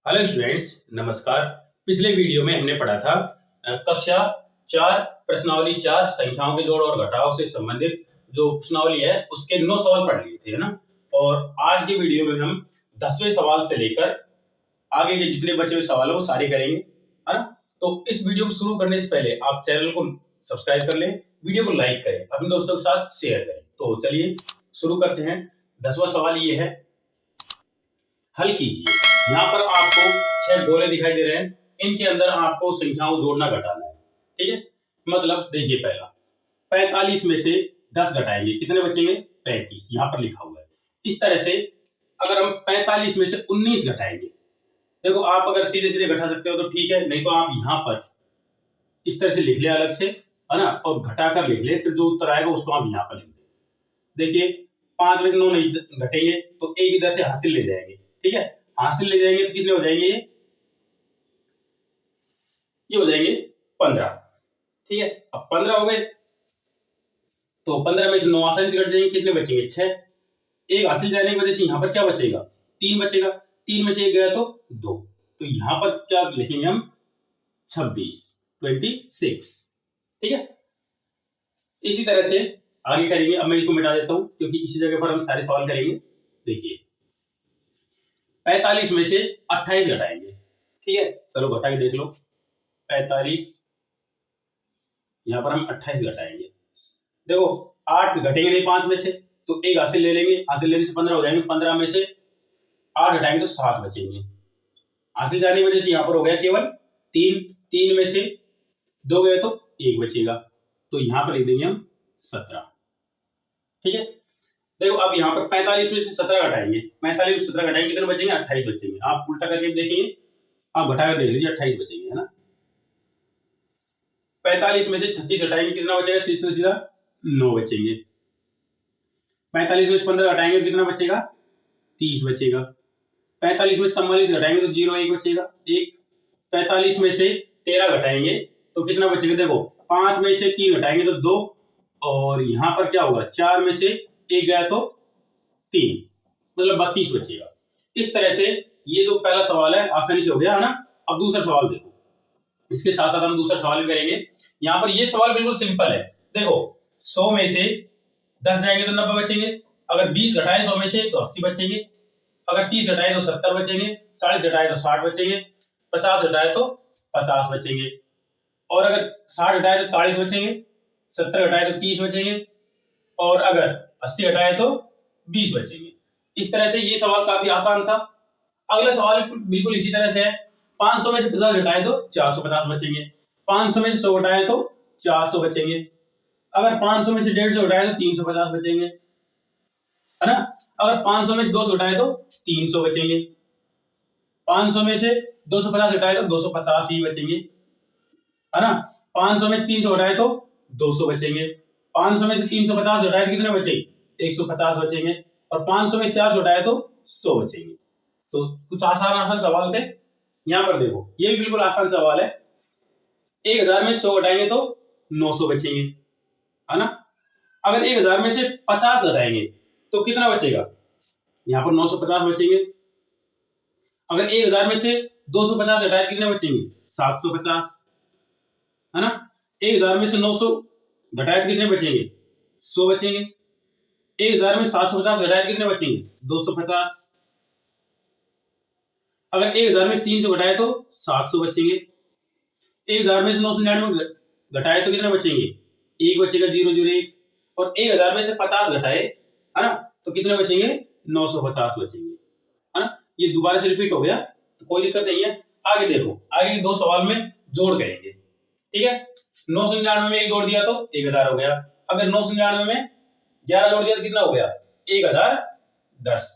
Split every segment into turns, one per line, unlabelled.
Hello students, नमस्कार। पिछले video में हमने पढ़ा था कक्षा 4 प्रश्नावली 4 संख्याओं के जोड़ और घटाव से संबंधित जो प्रश्नावली है उसके 9 सवाल पढ़ लिए थे, है ना। और आज के वीडियो में हम 10वें सवाल से लेकर आगे के जितने बचे हुए सवाल है वो सारे करेंगे, है ना। तो इस वीडियो को शुरू करने से पहले आप चैनल को सब्सक्राइब कर लें, वीडियो को लाइक करें, अपने दोस्तों के साथ शेयर करें। तो चलिए शुरू करते हैं। 10वां सवाल ये है, हल कीजिए। यहाँ पर आपको 6 गोले दिखाई दे रहे हैं, इनके अंदर आपको संख्याओं को जोड़ना घटाना है, ठीक है। मतलब देखिए, पहला 45 में से 10 घटाएंगे, कितने बचेंगे? 35, यहाँ पर लिखा हुआ है। इस तरह से अगर हम 45 में से 19 घटाएंगे, देखो आप अगर सीधे सीधे घटा सकते हो तो ठीक है, नहीं तो आप यहाँ पर इस तरह से लिख ले अलग से, है ना, और घटाकर लिख ले, फिर जो उत्तर आएगा उसको आप यहाँ पर लिख दें। देखिए 5 में से 9 नहीं घटेंगे तो एक इधर से हासिल ले जाएंगे, ठीक है। हासिल ले जाएंगे तो कितने हो जाएंगे? ये हो जाएंगे 15, ठीक है। अब 15 हो गए तो 15 में से 9 आसानी से घट जाएंगे, कितने बचेंगे? 6। एक हासिल जाने की वजह से यहाँ पर क्या बचेगा? 3 बचेगा। 3 में से एक गया तो 2, तो यहाँ पर क्या लिखेंगे हम? 26, ठीक है। इसी तरह से आगे करेंगे। अब मैं इसको मिटा देता हूं क्योंकि इसी जगह पर हम सारे सवाल करेंगे। देखिए 45 में से 28 घटाएंगे, ठीक है। चलो घटा के देख लो। 45 यहां पर हम 28 घटाएंगे। देखो 8 घटेंगे नहीं 5 में से, तो एक हासिल ले लेंगे, हासिल लेने से 15 हो जाएंगे। 15 में से 8 घटाएंगे तो 7 बचेंगे। हासिल जाने की वजह से यहां पर हो गया केवल 3। 3 में से 2 गए तो 1 बचेगा, तो यहां पर लिख देंगे हम 17, ठीक है। देखो अब यहाँ पर 45 में से 17 घटाएंगे, 45 में 17 घटाएंगे, कितने बचेंगे? 28 बचेंगे। आप उल्टा करके देखेंगे, आप घटाकर देख लीजिए, 28 बचेंगे, है ना। 45 में से 36 घटाएंगे, कितना बचेगा? सीधा सीधा 9 बचेंगे। 45 में से 15 घटाएंगे, कितना बचेगा? 30 बचेगा। 45 में से 44 घटाएंगे तो 0 1 बचेगा, 1। 45 में से 13 घटाएंगे तो कितना बचेगा? देखो 5 में से 3 घटाएंगे तो 2, और यहां पर क्या होगा? 4 में से 1 गया तो 3, मतलब 32 बचेगा। इस तरह से ये जो पहला सवाल है आसानी से हो गया, है ना। अब दूसरा सवाल देखो, इसके साथ साथ हम दूसरा सवाल भी करेंगे। यहाँ पर ये सवाल बिल्कुल सिंपल है। देखो 100 में से 10 जाएंगे तो 90 बचेंगे। अगर 20 घटाए 100 में से तो 80 बचेंगे। अगर 30 घटाए तो 70 बचेंगे। 40 घटाए तो 60 बचेंगे। 50 घटाए तो 50 बचेंगे। और अगर 60 घटाए तो 40 बचेंगे। 70 घटाए तो 30 बचेंगे। और अगर 80 घटाए तो 20 बचेंगे। इस तरह से ये सवाल काफी आसान था। अगला सवाल बिल्कुल इसी तरह से है। 500 में से 50 घटाए तो 450 बचेंगे। 500 में से 100 घटाए तो 400 बचेंगे। अगर 500 में से 150 घटाए तो 350 बचेंगे, है ना। अगर 500 में से 200 घटाए तो 300 बचेंगे। 500 में से 250 घटाए तो 250 ही बचेंगे, है ना। 500 में से 300 घटाए तो 200 बचेंगे। 500 में से 350 घटाए तो कितने बचे? 150 बचेंगे। और 500 में से 400 घटाए तो 100 बचेंगे। तो कुछ आसान आसान सवाल थे। यहां पर देखो ये भी बिल्कुल आसान सवाल है। 1000 में 100 घटाएंगे तो 900 बचेंगे, है ना। अगर 1000 में से 50 घटाएंगे तो कितना बचेगा? यहां पर 950 बचेंगे। अगर 1000 में से 250 घटाए कितने बचेंगे? 750, है ना। 1000 में से 900 घटाए कितने बचेंगे? 100 बचेंगे। 1000 में 750 घटाए कितने बचेंगे? 250। अगर 1000 में से 300 घटाए तो 700 बचेंगे। 1000 में से 999 घटाए तो कितने बचेंगे? 1 बचेगा, 001। और 1000 में से 50 घटाए, है ना, तो कितने बचेंगे? 950 बचेंगे, है ना। ये दोबारा से रिपीट हो गया तो कोई दिक्कत नहीं है। आगे देखो, आगे के 2 सवाल में जोड़ करेंगे, ठीक है। 999 में 1 जोड़ दिया तो 1000 हो गया। अगर 999 में 11 जोड़ दिया तो कितना हो गया? 1010।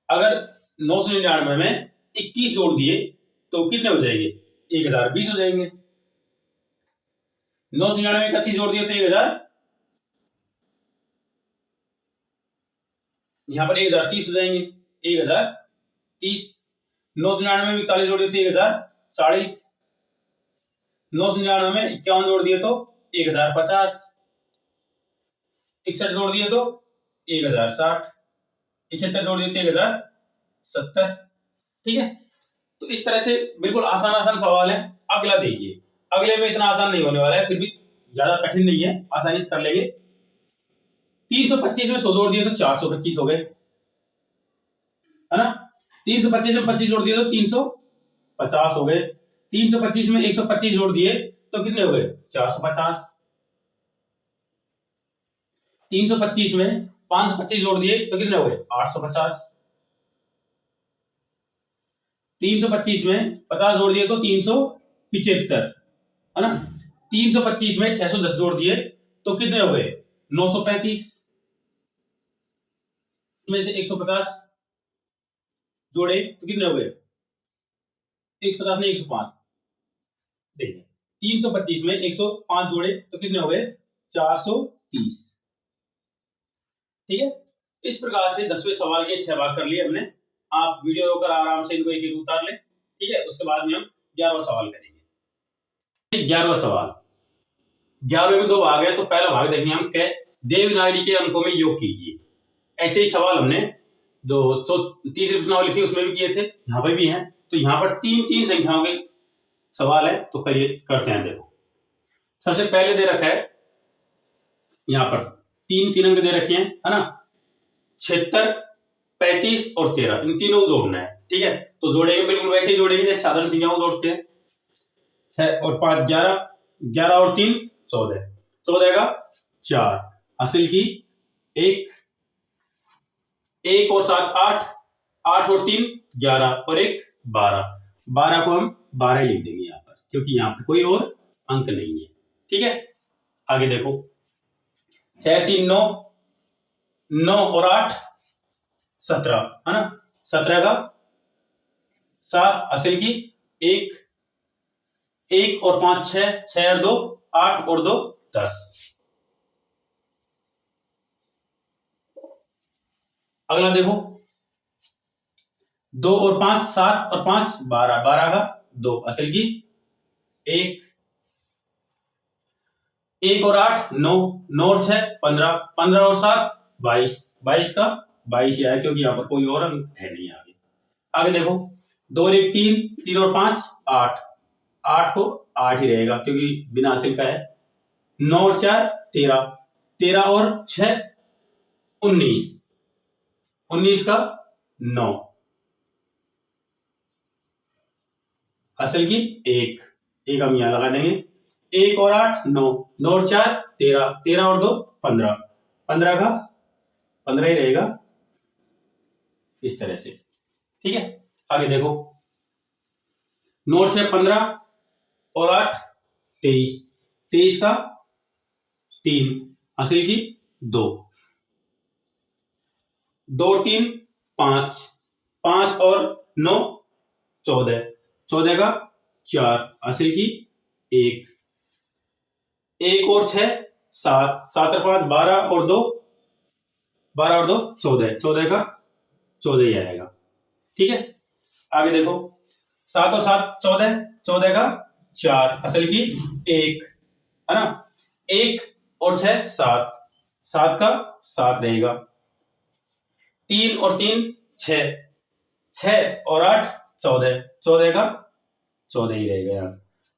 अगर 999 में 21 जोड़ दिए तो कितने हो जाएंगे? 1020 हो जाएंगे। 999 में 31 जोड़ दिए तो 1000, यहां पर 1030 हो जाएंगे। 1030। 999 में 41 जोड़ दिए तो 1040। 999 में 51 जोड़ दिए तो 1050। 61 जोड़ दिए तो 1060। 71 जोड़ दिए तो 1070। ठीक है, तो इस तरह से बिल्कुल आसान आसान सवाल है। अगला देखिए, अगले में इतना आसान नहीं होने वाला है, फिर भी ज्यादा कठिन नहीं है, आसानी से कर लेंगे। 325 में 100 जोड़ दिए तो 425 हो गए, है ना। 325 में 25 जोड़ दिए तो 350 हो गए। 325 में 125 जोड़ दिए तो कितने हो गए? 450। 325 में 525 जोड़ दिए तो कितने हो गए? 850। 325 में 50 जोड़ दिए तो 375, है ना। 325 में 610 जोड़ दिए तो कितने हो गए? 935 में से 150 जोड़े तो कितने हो गए? 150 में 105। देखिए 325 में 105 जोड़े तो कितने हो गए? 430। ठीक है, इस प्रकार से 10वें सवाल के 6 भाग कर लिए हमने। आप वीडियो रोकर आराम से इनको एक एक उतार लें, ठीक है। उसके बाद में हम 11वां सवाल करेंगे। 11वां सवाल, 11वें में 2 भाग है, तो पहला भाग देखेंगे हम के देवनागरी के अंकों में योग कीजिए। ऐसे ही सवाल हमने जो तीसरी प्रश्नावली थी उसमें भी किए थे, यहाँ पर भी हैं। तो यहाँ पर 3-3 संख्याओं के सवाल है, तो करिए करते हैं। देखो सबसे पहले दे रखा है यहाँ पर 3 अंक दे रखे हैं, है ना। 76, 35 और 13, इन तीनों को जोड़ना है, ठीक है। तो जोड़ेंगे बिल्कुल वैसे ही जोड़ेंगे जैसे साधारण संख्याओं को जोड़ते हैं। 6 और 5 11, 11 और 3 14, 14 का 4, हासिल की 1, 1 और 7 8, 8 और 3 11 और 1 12, 12 को हम 12 लिख देंगे यहाँ पर, क्योंकि यहाँ पर कोई और अंक नहीं है, ठीक है। आगे देखो 6 3 9, 9 और 8 17, है ना। 17 का 7, हासिल की 1, 1 और 5 6, 6 और 2 8 और 2 10। अगला देखो 2 और 5 7 और 5 12, 12 का 2, हासिल की 1, 1 और 8 9, 9 और 6 15, 15 और 7 22, 22 का 22 ही आया, क्योंकि यहाँ पर कोई और अंक है नहीं। आगे आगे देखो 2 और 1 3, 3 और 5 8, 8 को 8 ही रहेगा, क्योंकि बिना हासिल का है। 9 और 4 13, 13 और 6 19, 19 का 9, हासिल की 1, 1 हम यहां लगा देंगे। 1 और 8 9, 9 और 4 13, 13 और 2 15, 15 का 15 ही रहेगा, इस तरह से, ठीक है। आगे देखो 9 और 6 15 और 8 23, 23 का 3, हासिल की 2, 2 और 3 5, 5 और 9 14, 14 का 4, हासिल की 1, 1 और 6 7, 7 और 5 12 और 2 12 और 2 14, 14 का 14 ही आएगा, ठीक है। आगे देखो 7 और 7 14, 14 का 4, हासिल की 1, है ना। 1 और 6 7, 7 का 7 रहेगा। 3 और 3 6, 6 और 8 14, 14 का 14 ही रहेगा यार,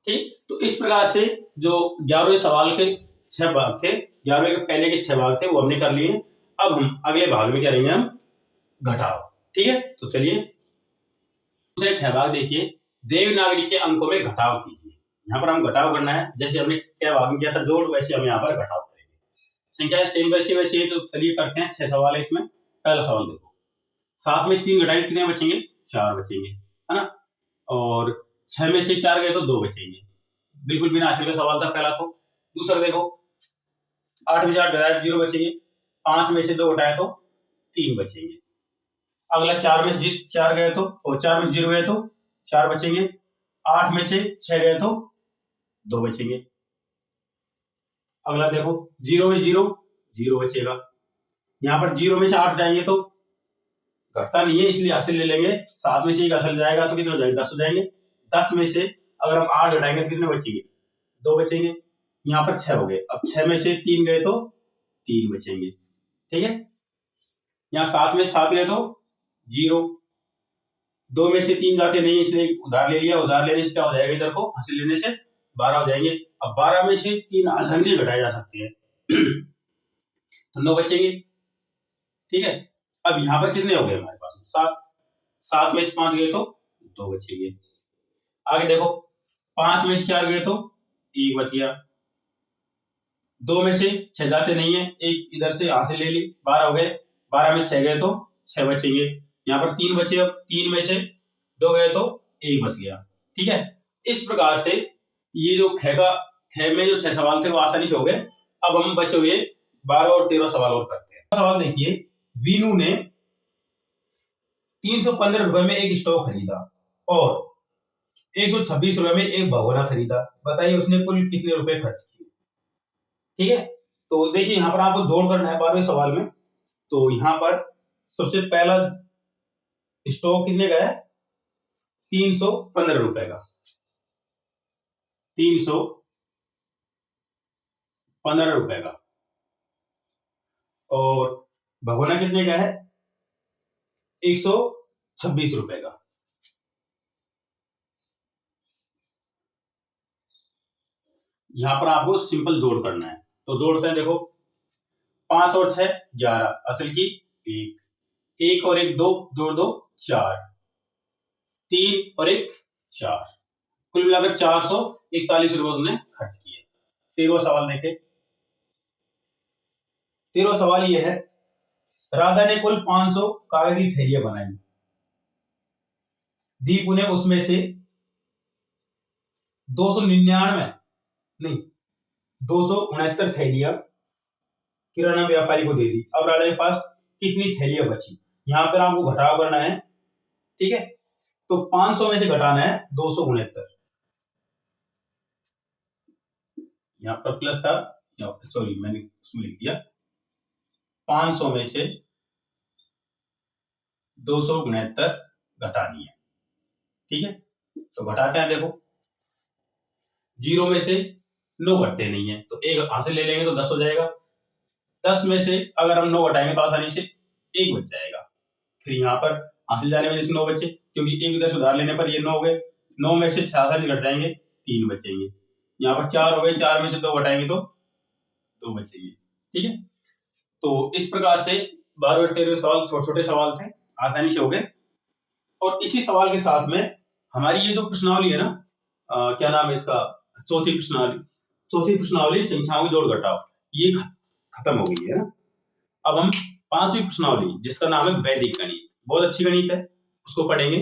ठीक। तो इस प्रकार से जो 11वें सवाल के 6 भाग थे, 11वें के पहले के 6 भाग थे, वो हमने कर लिए। अब हम अगले भाग में करेंगे हम घटाव, ठीक है। तो चलिए दूसरे 6 भाग देखिए, देवनागरी के अंकों में घटाव कीजिए। यहाँ पर हम घटाव करना है, जैसे हमने 6 भाग में किया था जोड़, वैसे हम यहाँ पर घटाव करेंगे। संख्या सेम वैसी वैसी है, तो चलिए करते हैं। 6 सवाल है इसमें। पहला सवाल देखो 7 में से 3 घटाए कितने बचेंगे? 4 बचेंगे, है ना। और 6 में से 4 गए तो 2 बचेंगे, बिल्कुल बिना हासिल का सवाल था पहला। तो दूसरा देखो 8 में से 8 घटाए 0 बचेंगे, 5 में से 2 घटाए तो 3 बचेंगे। अगला 4 में से 4 गए तो, और 4 में से 0 गए तो 4 बचेंगे। 8 में से 6 गए तो 2 बचेंगे। अगला देखो 0 में 0 0 बचेगा। यहाँ पर 0 में से 8 जाएंगे तो घटता नहीं है, इसलिए हासिल ले लेंगे। 7 में से 1 हासिल जाएगा तो कितने हो जाएंगे? 10 हो जाएंगे। 10 में से अगर हम 8 घटाएंगे तो कितने बचेंगे? 2 बचेंगे। यहाँ पर 6 हो गए। अब 6 में से 3 गए तो 3 बचेंगे, ठीक है। यहाँ 7 में से 7 गए तो 0, 2 में से 3 जाते नहीं, इसलिए उधार ले लिया। उधार लेने से क्या हो जाएगा, इधर को हासिल लेने से 12 हो जाएंगे। अब 12 में से 3 आसानी से घटाए जा सकते हैं तो 9 बचेंगे। ठीक है, अब यहाँ पर कितने हो गए हमारे पास, 7। 7 में से 5 गए तो 2 बचेंगे। आगे देखो, 5 में से 4 गए तो 1 बच गया। 2 में से 6 जाते नहीं है, एक इधर से हासिल ले ली, 12 हो गए। 12 में से 6 गए तो 6 बचेंगे। यहाँ पर 3 बचे, अब 3 में से 2 गए तो 1 बच गया। ठीक है, इस प्रकार से ये जो ख में जो 6 सवाल थे वो आसानी से हो गए। अब हम बचे हुए 12 और 13 सवाल और करते हैं। सवाल देखिए, वीनू ने 315 रुपए में एक स्टोव खरीदा और 126 रुपए में एक भगोना खरीदा। बताइए उसने कुल कितने रुपए खर्च किए। ठीक है, तो देखिए यहाँ पर आपको जोड़ करना है 12वें सवाल में। तो यहाँ पर सबसे पहला स्टोव कितने का है, 315 रुपए का, 315 रुपए का। और भगोना कितने का है, 126 रुपए का। यहां पर आपको सिंपल जोड़ करना है, तो जोड़ते हैं। देखो 5 और 6 11, असल की 1, 1 और 1 2, जोड़ दो 4, 3 और 1 4, कुल मिलाकर 441 रुपए उसने खर्च किए। 13वां सवाल देखे। 13वां सवाल ये है, राधा ने कुल 500 कागज की थैलियां बनाई। दीपू ने उसमें से 269 थैलियां किराना व्यापारी को दे दी। अब राधा के पास कितनी थैलियां बची, यहां पर आपको घटाव करना है। ठीक है, तो 500 में से घटाना है 269, यहां पर प्लस था, सॉरी मैंने उसमें लिख दिया। 500 में से 269 घटानी है। ठीक है, तो घटाते हैं। देखो 0 में से 9 घटते नहीं है, तो 1 हासिल ले लेंगे तो 10 हो जाएगा। 10 में से अगर हम 9 घटाएंगे तो आसानी से 1 बच जाएगा। फिर यहाँ पर हासिल जाने में जैसे 9 बचे, क्योंकि 1 इधर सुधार लेने पर ये 9 हो गए। 9 में से 6 आसानी घट जाएंगे, 3 बचेंगे। यहाँ पर 4 हो गए, 4 में से 2 घटाएंगे तो 2 बचेंगे। ठीक है, तो इस प्रकार से 12 और 13 सवाल छोटे छोटे सवाल थे, आसानी से हो गए। और इसी सवाल के साथ में हमारी ये जो प्रश्नावली है ना, क्या नाम है इसका, चौथी प्रश्नावली संख्याओं की जोड़ घटाव, ये खत्म हो गई है ना। अब हम 5वीं प्रश्नावली, जिसका नाम है वैदिक गणित, बहुत अच्छी गणित है, उसको पढ़ेंगे।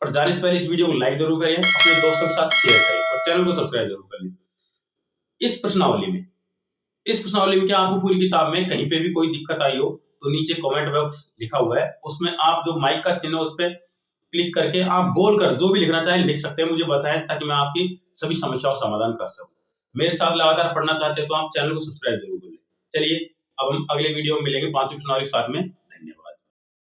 और जाने से पहले इस वीडियो को लाइक जरूर करें, अपने दोस्तों के साथ शेयर करें और चैनल को सब्सक्राइब जरूर कर लें। इस प्रश्नावली में क्या आपको पूरी किताब में कहीं पे भी कोई दिक्कत आई हो तो नीचे कमेंट बॉक्स लिखा हुआ है, उसमें आप जो माइक का चिन्ह है उस पर क्लिक करके आप बोलकर जो भी लिखना चाहें लिख सकते हैं, मुझे बताएं, ताकि मैं आपकी सभी समस्याओं का समाधान कर सकूं। मेरे साथ लगातार पढ़ना चाहते हैं तो आप चैनल को सब्सक्राइब जरूर कर लें। चलिए अब हम अगले वीडियो में मिलेंगे 5वीं प्रश्नावली के साथ में। धन्यवाद।